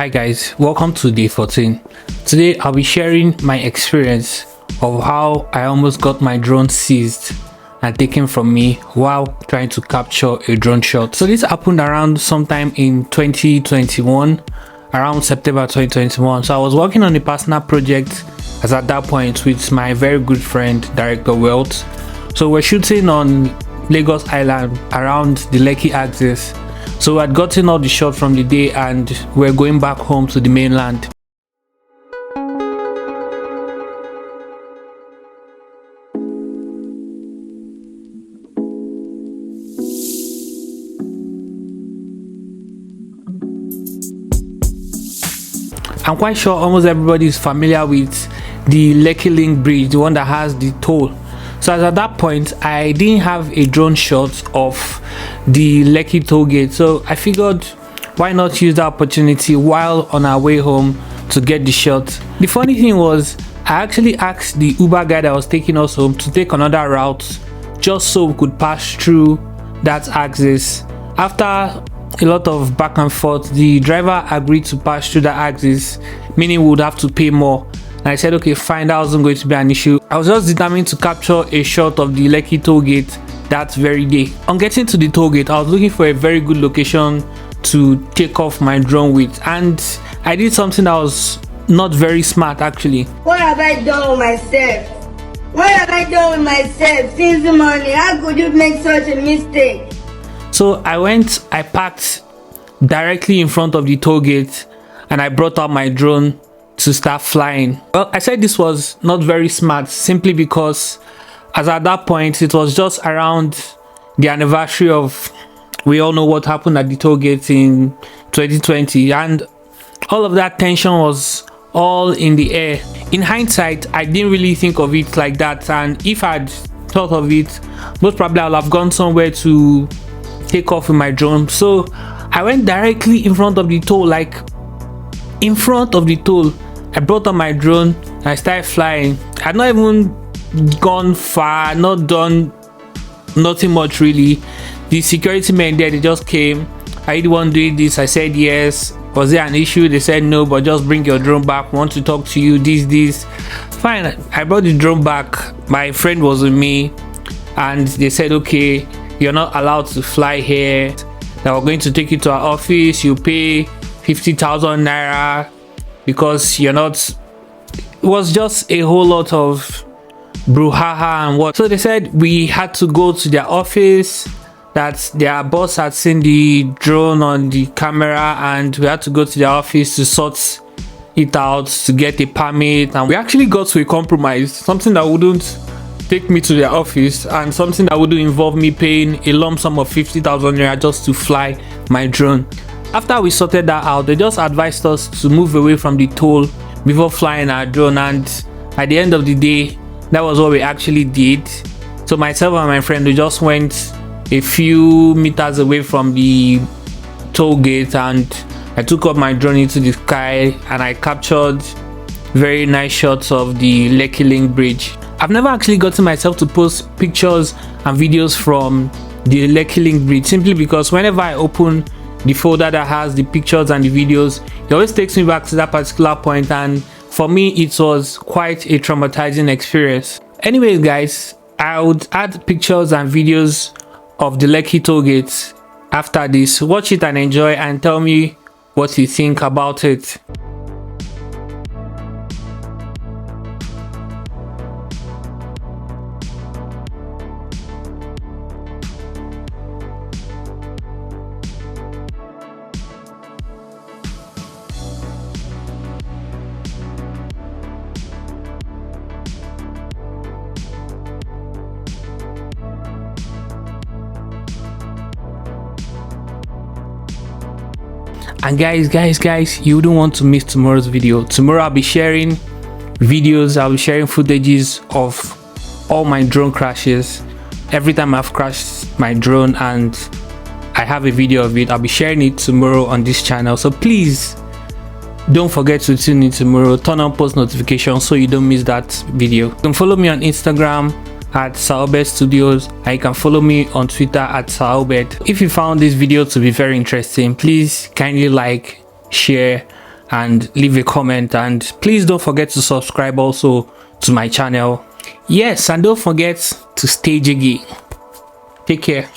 Hi guys, welcome to day 14. Today I'll be sharing my experience of how I almost got my drone seized and taken from me while trying to capture a drone shot. So this happened around sometime in 2021, around September 2021. So I was working on a personal project as at that point with my very good friend Director Wealth. So we're shooting on Lagos Island around the Lekki axis. So we had gotten all the shot from the day and we're going back home to the mainland. I'm quite sure almost everybody is familiar with the Lekki Link bridge, the one that has the toll. So as at that point, I didn't have a drone shot of the Lekki toll gate. So I figured, why not use the opportunity while on our way home to get the shot. The funny thing was, I actually asked the Uber guy that was taking us home to take another route just so we could pass through that axis. After a lot of back and forth, the driver agreed to pass through the axis, meaning we would have to pay more. And I said, okay, fine, that wasn't going to be an issue. I was just determined to capture a shot of the Lekki toll gate that very day. On getting to the toll gate, I was looking for a very good location to take off my drone with, and I did something that was not very smart actually. What have I done with myself? What have I done with myself since the morning? How could you make such a mistake? So I parked directly in front of the toll gate and I brought out my drone to start flying. Well, I said this was not very smart simply because as at that point it was just around the anniversary of, we all know what happened at the toll gate in 2020, and all of that tension was all in the air. In hindsight, I didn't really think of it like that, and if I'd thought of it, most probably I'll have gone somewhere to take off with my drone. So I went directly in front of the toll, like in front of the toll. I brought up my drone and I started flying. I had not even gone far, not done nothing much really. The security men there, they just came. Are you the one doing this? I said yes. Was there an issue? They said no, but just bring your drone back. We want to talk to you. This. Fine. I brought the drone back. My friend was with me and they said, okay, you're not allowed to fly here. Now we're going to take you to our office. You pay 50,000 naira because you're not. It was just a whole lot of brouhaha and what. So they said we had to go to their office, that their boss had seen the drone on the camera and we had to go to their office to sort it out, to get a permit. And we actually got to a compromise, something that wouldn't take me to their office and something that wouldn't involve me paying a lump sum of 50,000 naira just to fly my drone. After we sorted that out, they just advised us to move away from the toll before flying our drone, and at the end of the day, that was what we actually did. So myself and my friend, we just went a few meters away from the toll gate and I took up my drone into the sky and I captured very nice shots of the Lekki Link bridge. I've never actually gotten myself to post pictures and videos from the Lekki Link bridge simply because whenever I open the folder that has the pictures and the videos, it always takes me back to that particular point, and for me it was quite a traumatizing experience. Anyways guys, I would add pictures and videos of the Lekki toll gates after this. Watch it and enjoy and tell me what you think about it. And guys, you don't want to miss tomorrow's video. Tomorrow I'll be sharing videos, I'll be sharing footages of all my drone crashes. Every time I've crashed my drone and I have a video of it, I'll be sharing it tomorrow on this channel. So please don't forget to tune in tomorrow. Turn on post notifications so you don't miss that video. You can follow me on Instagram at Saobed Studios, and you can follow me on Twitter at Saobed. If you found this video to be very interesting, please kindly like, share and leave a comment, and please don't forget to subscribe also to my channel. Yes, and don't forget to stay jiggy. Take care.